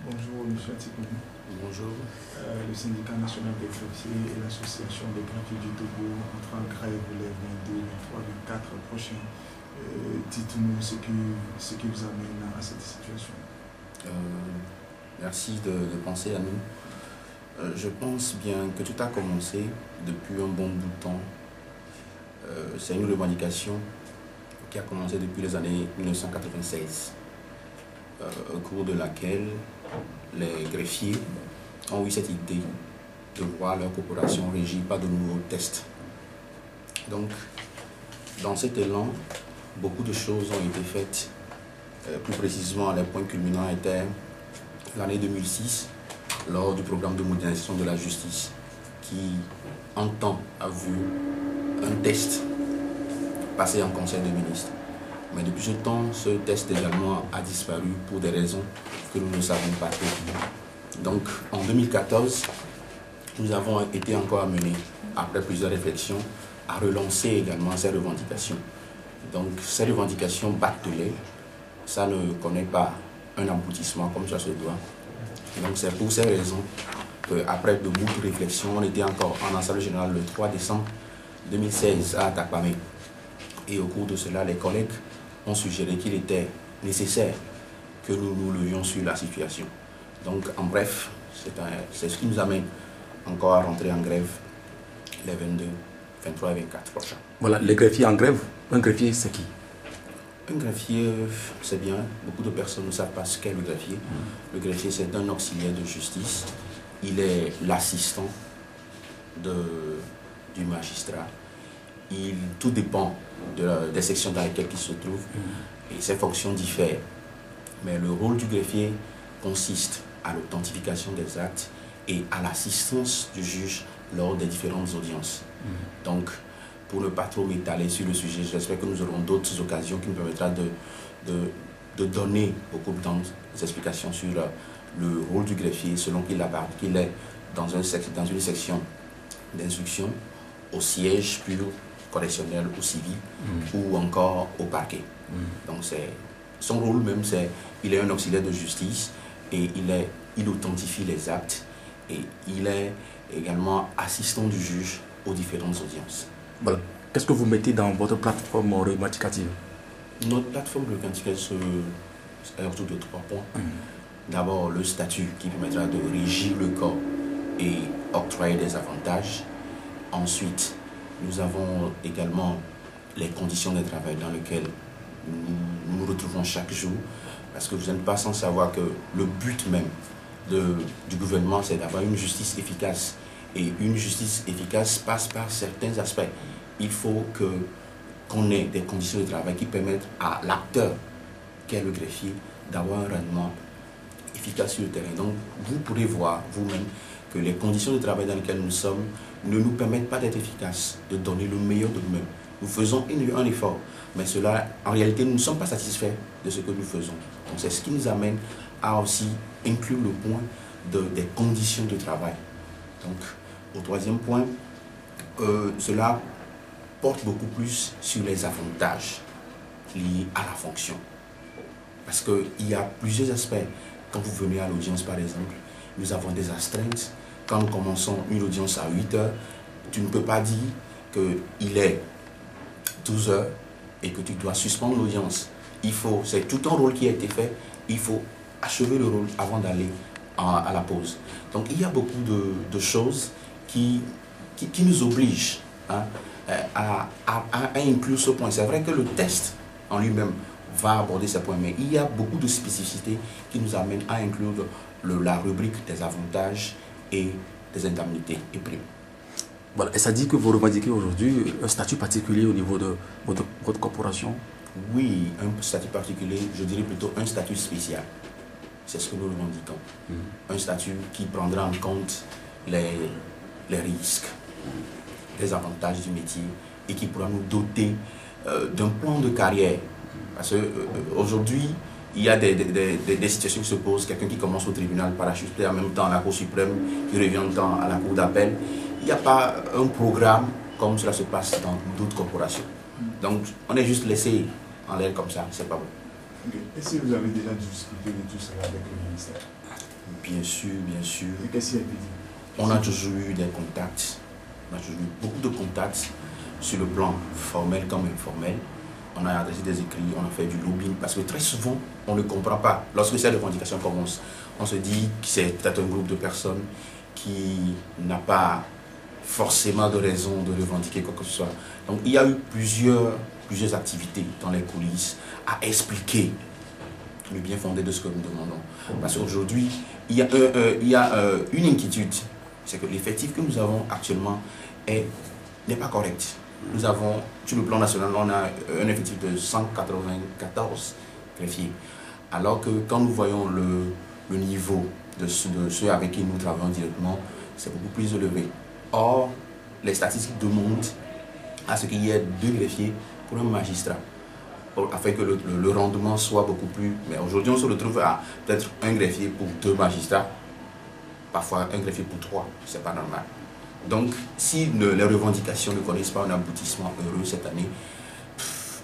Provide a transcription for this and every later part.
Bonjour, monsieur Atikouni. Bonjour. Le syndicat national des greffiers et l'association des greffiers du Togo entrent en grève les 22, 23, 24 prochains. Dites-nous ce qui vous amène à cette situation. Merci de penser à nous. Je pense bien que tout a commencé depuis un bon bout de temps. C'est une revendication qui a commencé depuis les années 1996, au cours de laquelle les greffiers ont eu cette idée de voir leur corporation régie par de nouveaux tests. Donc, dans cet élan, beaucoup de choses ont été faites. Plus précisément, les points culminants étaient l'année 2006, lors du programme de modernisation de la justice, qui, en temps, a vu un test passer en conseil des ministres. Mais depuis ce temps, ce test également a disparu pour des raisons que nous ne savons pas trop. Donc, en 2014, nous avons été encore amenés, après plusieurs réflexions, à relancer également ces revendications. Donc, ces revendications battent de l'aile. Ça ne connaît pas un aboutissement comme ça se doit. Donc, c'est pour ces raisons qu'après de beaucoup de réflexions, on était encore en Assemblée générale le 3 décembre 2016 à Atakpamé. Et au cours de cela, les collègues ont suggéré qu'il était nécessaire que nous nous levions sur la situation. Donc, en bref, c'est ce qui nous amène encore à rentrer en grève les 22, 23 et 24 prochains. Voilà, les greffiers en grève. Un greffier, c'est qui? Un greffier, c'est bien. Beaucoup de personnes ne savent pas ce qu'est le greffier. Le greffier, c'est un auxiliaire de justice. Il est l'assistant du magistrat. Tout dépend des sections dans lesquelles il se trouve. Et ses fonctions diffèrent. Mais le rôle du greffier consiste à l'authentification des actes et à l'assistance du juge lors des différentes audiences. Donc, pour ne pas trop m'étaler sur le sujet, j'espère que nous aurons d'autres occasions qui nous permettront de donner beaucoup d'explications sur le rôle du greffier selon qu'il est dans une section d'instruction, au siège pur correctionnel ou civil, ou encore au parquet. Donc son rôle même, il est un auxiliaire de justice et il authentifie les actes et il est également assistant du juge aux différentes audiences. Voilà. Qu'est-ce que vous mettez dans votre plateforme revendicative? Notre plateforme revendicative est autour de 3 points. D'abord, le statut qui permettra de régir le corps et octroyer des avantages. Ensuite, nous avons également les conditions de travail dans lesquelles nous nous retrouvons chaque jour. Parce que vous n'êtes pas sans savoir que le but même du gouvernement, c'est d'avoir une justice efficace. Et une justice efficace passe par certains aspects. Il faut qu'on ait des conditions de travail qui permettent à l'acteur, qu'est le greffier, d'avoir un rendement efficace sur le terrain. Donc, vous pourrez voir vous-même que les conditions de travail dans lesquelles nous sommes ne nous permettent pas d'être efficaces, de donner le meilleur de nous-mêmes. Nous faisons un effort, mais cela, en réalité, nous ne sommes pas satisfaits de ce que nous faisons. Donc, c'est ce qui nous amène à aussi inclure le point des conditions de travail. Donc, au troisième point, cela porte beaucoup plus sur les avantages liés à la fonction. Parce qu'il y a plusieurs aspects. Quand vous venez à l'audience, par exemple, nous avons des astreintes. Quand nous commençons une audience à 8 heures, tu ne peux pas dire qu'il est 12 heures et que tu dois suspendre l'audience. C'est tout un rôle qui a été fait. Il faut achever le rôle avant d'aller à la pause. Donc il y a beaucoup de choses qui nous obligent à inclure ce point. C'est vrai que le test en lui-même va aborder ces points, mais il y a beaucoup de spécificités qui nous amènent à inclure la rubrique des avantages et des indemnités et primes. Voilà. Et ça dit que vous revendiquez aujourd'hui un statut particulier au niveau de votre corporation? Oui, un statut particulier, je dirais plutôt un statut spécial. C'est ce que nous revendiquons. Un statut qui prendra en compte les risques, les avantages du métier et qui pourra nous doter d'un plan de carrière. Parce qu'aujourd'hui, il y a des situations qui se posent. Quelqu'un qui commence au tribunal parachuté en même temps à la Cour suprême, qui revient en même temps à la Cour d'appel. Il n'y a pas un programme comme cela se passe dans d'autres corporations. Donc, on est juste laissé en l'air comme ça, c'est pas bon. Okay. Et si vous avez déjà discuté de tout cela avec le ministère? Bien sûr, bien sûr. Et qu'est-ce qu'il y a pu dire? On a toujours eu des contacts, on a toujours eu beaucoup de contacts sur le plan formel comme informel. On a adressé des écrits, on a fait du lobbying, parce que très souvent, on ne comprend pas. Lorsque ces revendications commencent, on se dit que c'est peut-être un groupe de personnes qui n'a pas forcément de raison de revendiquer quoi que ce soit. Donc il y a eu plusieurs activités dans les coulisses à expliquer le bien fondé de ce que nous demandons. Parce qu'aujourd'hui, il y a une inquiétude, c'est que l'effectif que nous avons actuellement n'est pas correct. Nous avons, sur le plan national, on a un effectif de 194 greffiers. Alors que quand nous voyons le niveau de ceux avec qui nous travaillons directement, c'est beaucoup plus élevé. Or, les statistiques demandent à ce qu'il y ait 2 greffiers pour un magistrat, afin que le rendement soit beaucoup plus... Mais aujourd'hui, on se retrouve à peut-être un greffier pour 2 magistrats, parfois un greffier pour 3, c'est pas normal. Donc, si les revendications ne connaissent pas un aboutissement heureux cette année,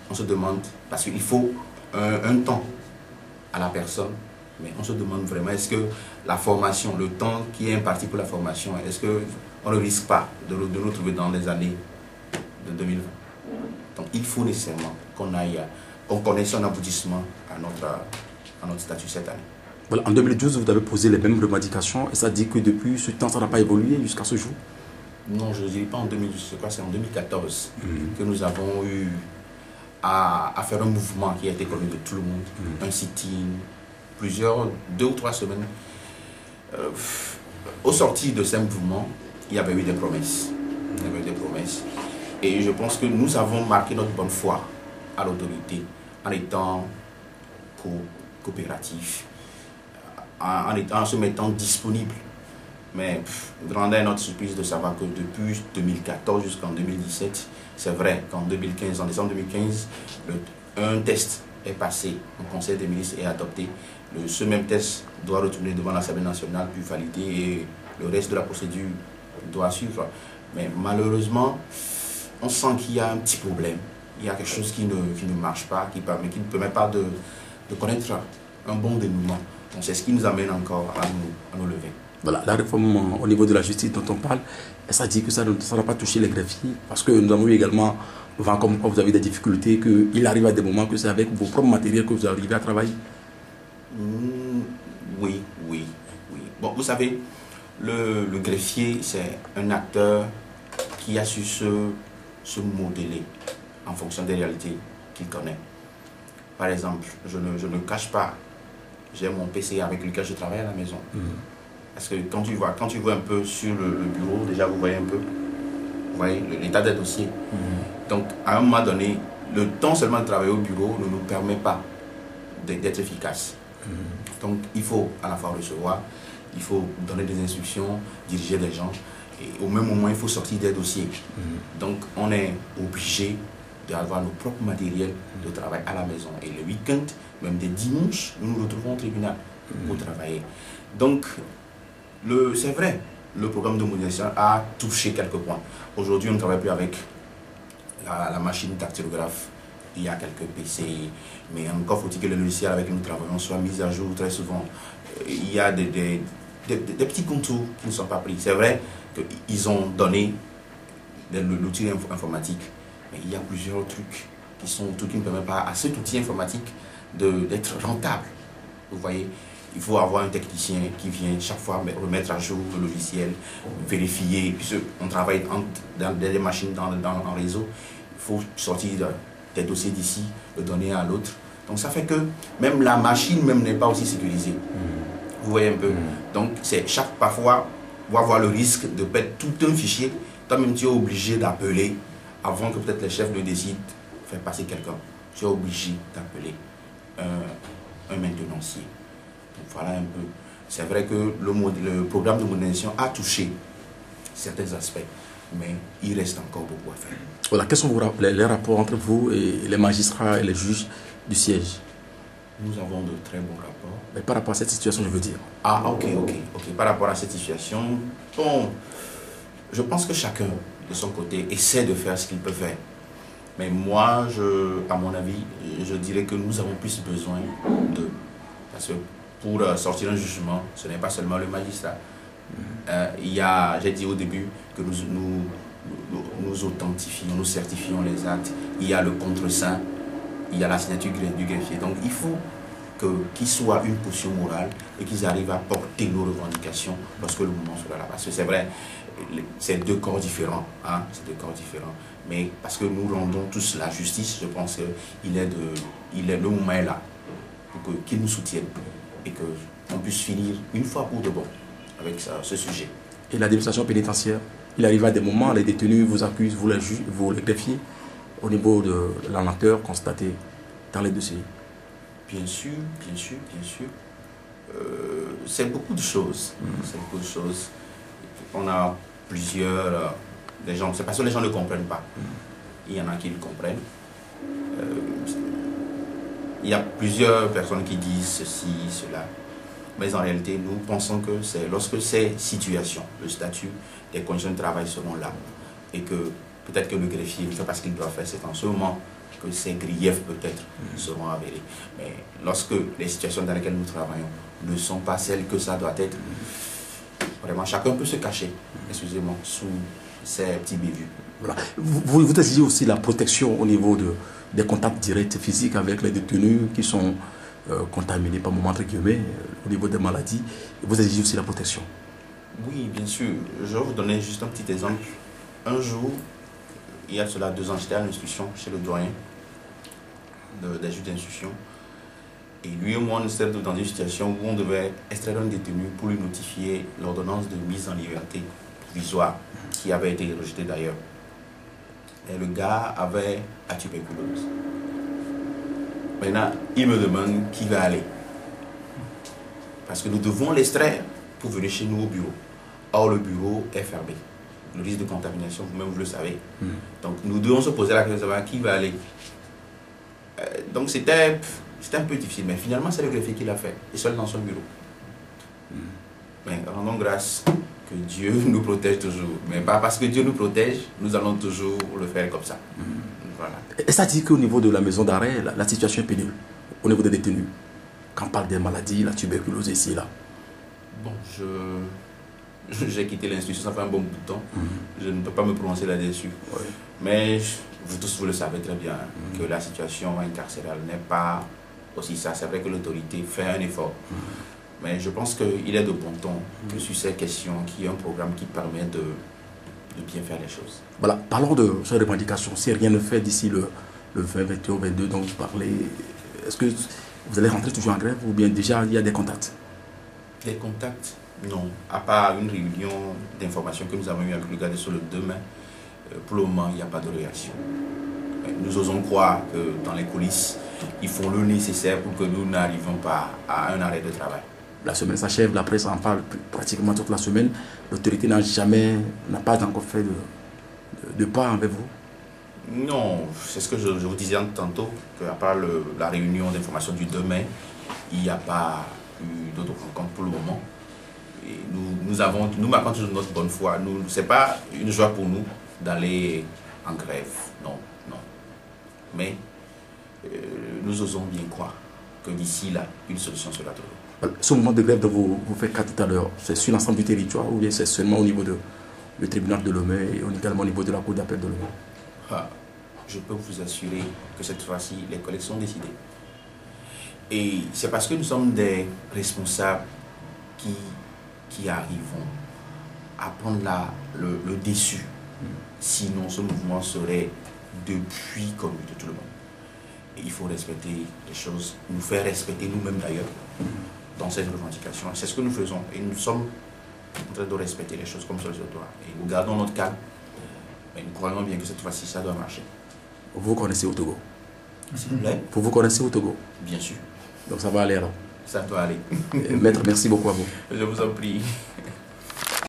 on se demande, parce qu'il faut un temps à la personne, mais on se demande vraiment, est-ce que la formation, le temps qui est imparti pour la formation, est-ce qu'on ne risque pas de nous trouver dans les années de 2020? Donc, il faut nécessairement qu'on connaisse un aboutissement à notre statut cette année. Voilà, en 2012, vous avez posé les mêmes revendications et ça dit que depuis ce temps, ça n'a pas évolué jusqu'à ce jour? Non, je ne dirais pas en 2012, je crois que c'est en 2014 que nous avons eu à faire un mouvement qui a été connu de tout le monde, un sit-in, 2 ou 3 semaines. Au sortir de ce mouvement, il y avait eu des promesses. Il y avait eu des promesses. Et je pense que nous avons marqué notre bonne foi à l'autorité en étant coopératifs, en se mettant disponible. Mais grande est notre surprise de savoir que depuis 2014 jusqu'en 2017, c'est vrai qu'en 2015, en décembre 2015, un test est passé au Conseil des ministres et adopté. Ce même test doit retourner devant l'Assemblée nationale, puis validé, et le reste de la procédure doit suivre. Mais malheureusement, on sent qu'il y a un petit problème. Il y a quelque chose qui ne marche pas, qui ne permet pas de connaître un bon dénouement. Donc c'est ce qui nous amène encore à nous lever. Voilà, la réforme au niveau de la justice dont on parle, ça dit que ça n'a pas touché les greffiers, parce que nous avons eu également, comme quoi vous avez des difficultés, qu'il arrive à des moments que c'est avec vos propres matériels que vous arrivez à travailler. Oui. Bon, vous savez, le greffier, c'est un acteur qui a su se modeler en fonction des réalités qu'il connaît. Par exemple, je ne cache pas, j'ai mon PC avec lequel je travaille à la maison. Parce que quand tu vois un peu sur le bureau, déjà vous voyez un peu, vous voyez l'état des dossiers. Donc à un moment donné, le temps seulement de travailler au bureau ne nous permet pas d'être efficace. Donc il faut à la fois recevoir, il faut donner des instructions, diriger des gens, et au même moment il faut sortir des dossiers. Donc on est obligé d'avoir nos propres matériels de travail à la maison. Et le week-end, même des dimanches, nous nous retrouvons au tribunal pour travailler. Donc c'est vrai, le programme de modernisation a touché quelques points. Aujourd'hui, on ne travaille plus avec la machine dactylographe. Il y a quelques PC, mais encore faut-il que le logiciel avec lequel nous travaillons soit mis à jour très souvent. Il y a des petits contours qui ne sont pas pris. C'est vrai qu'ils ont donné l'outil informatique, mais il y a plusieurs trucs qui ne permettent pas à cet outil informatique d'être rentable. Vous voyez, il faut avoir un technicien qui vient chaque fois remettre à jour le logiciel, vérifier, puisque on travaille dans des machines en réseau. Il faut sortir des dossiers d'ici, le donner à l'autre. Donc ça fait que même la machine même n'est pas aussi sécurisée. Vous voyez un peu. Donc parfois, on va avoir le risque de perdre tout un fichier. Toi-même, tu es obligé d'appeler avant que peut-être les chefs ne décident de faire passer quelqu'un. Tu es obligé d'appeler un maintenancier. Donc voilà un peu. C'est vrai que le programme de modernisation a touché certains aspects, mais il reste encore beaucoup à faire. Voilà, quels sont les rapports entre vous et les magistrats et les juges du siège? Nous avons de très bons rapports. Mais par rapport à cette situation, je veux dire. Ah, ok. Par rapport à cette situation, bon, je pense que chacun, de son côté, essaie de faire ce qu'il peut faire. Mais moi, à mon avis, je dirais que nous avons plus besoin de... Parce que pour sortir un jugement, ce n'est pas seulement le magistrat. J'ai dit au début que nous authentifions, nous certifions les actes. Il y a le contre-saint, il y a la signature du greffier. Donc il faut qu'ils soient une position morale et qu'ils arrivent à porter nos revendications lorsque le moment sera là. Parce que c'est vrai, c'est deux corps différents. Hein, c'est deux corps différents. Mais parce que nous rendons tous la justice, je pense que le moment est là pour qu'ils nous soutiennent et qu'on puisse finir une fois pour de bon avec ce sujet. Et l'administration pénitentiaire, il arrive à des moments, les détenus vous accusent, vous les greffiez au niveau de la lenteur constatée dans les dossiers. Bien sûr. C'est beaucoup de choses. On a plusieurs des gens, c'est parce que les gens ne comprennent pas. Il y en a qui le comprennent. Il y a plusieurs personnes qui disent ceci, cela. Mais en réalité, nous pensons que c'est lorsque ces situations, le statut, les conditions de travail seront là, et que peut-être que le greffier ne fait pas ce qu'il doit faire, c'est en ce moment que ces griefs peut-être seront avérés. Mais lorsque les situations dans lesquelles nous travaillons ne sont pas celles que ça doit être, vraiment chacun peut se cacher, excusez-moi, sous ces petits bévues. Voilà. Vous exigez aussi la protection au niveau des contacts directs physiques avec les détenus qui sont contaminés par moment, entre guillemets, au niveau des maladies. Vous exigez aussi la protection. Oui, bien sûr. Je vais vous donner juste un petit exemple. Un jour, il y a cela 2 ans, j'étais à l'instruction chez le doyen des juges d'instruction. Et lui et moi, nous sommes dans une situation où on devait extraire un détenu pour lui notifier l'ordonnance de mise en liberté provisoire qui avait été rejetée d'ailleurs. Et le gars avait la tuberculose. Maintenant, il me demande qui va aller. Parce que nous devons l'extraire pour venir chez nous au bureau. Or, le bureau est fermé. Le risque de contamination, vous-même, vous le savez. Donc, nous devons se poser la question de savoir qui va aller. Donc, c'était un peu difficile. Mais finalement, c'est le greffier qui l'a fait. Et seul dans son bureau. Mais rendons grâce que Dieu nous protège toujours. Mais pas parce que Dieu nous protège, nous allons toujours le faire comme ça. Voilà. Et ça dit qu'au niveau de la maison d'arrêt, la situation est pénible, au niveau des détenus. Quand on parle des maladies, la tuberculose ici, là. Bon, j'ai quitté l'institution, ça fait un bon bout de temps. Je ne peux pas me prononcer là-dessus. Ouais. Mais vous tous, vous le savez très bien, que la situation incarcérale n'est pas aussi ça. C'est vrai que l'autorité fait un effort. Mais je pense qu'il est de bon ton que sur ces questions, qu'il y ait un programme qui permet de bien faire les choses. Voilà, parlons de ces revendications. Si rien ne fait d'ici le 20, 21, 22, dont vous parlez, est-ce que vous allez rentrer toujours en grève ou bien déjà il y a des contacts? Des contacts? Non. À part une réunion d'information que nous avons eue avec le garde sur le demain, pour le moment, il n'y a pas de réaction. Nous osons croire que dans les coulisses, ils font le nécessaire pour que nous n'arrivions pas à un arrêt de travail. La semaine s'achève, la presse en parle pratiquement toute la semaine. L'autorité n'a pas encore fait de pas avec vous? Non, c'est ce que je vous disais tantôt, qu'à part la réunion d'information du demain, il n'y a pas eu d'autres rencontres pour le moment. Et nous marquons toujours notre bonne foi. Ce n'est pas une joie pour nous d'aller en grève, non. Mais nous osons bien croire que d'ici là, une solution sera trouvée. Ce moment de grève dont vous faites cas tout à l'heure, c'est sur l'ensemble du territoire ou bien c'est seulement au niveau du tribunal de Lomé et également au niveau de la cour d'appel de Lomé? Je peux vous assurer que cette fois-ci, les collègues sont décidés. Et c'est parce que nous sommes des responsables qui arrivons à prendre le dessus. Sinon, ce mouvement serait depuis connu de tout le monde. Et il faut respecter les choses, nous faire respecter nous-mêmes d'ailleurs dans cette revendication. C'est ce que nous faisons et nous sommes en train de respecter les choses comme ça se doit. Et nous gardons notre calme, mais nous croyons bien que cette fois-ci, ça doit marcher. Vous connaissez au Togo? S'il vous plaît? Vous connaissez au Togo? Bien sûr. Donc ça va aller alors? Ça doit aller. Maître, merci beaucoup à vous. Je vous en prie.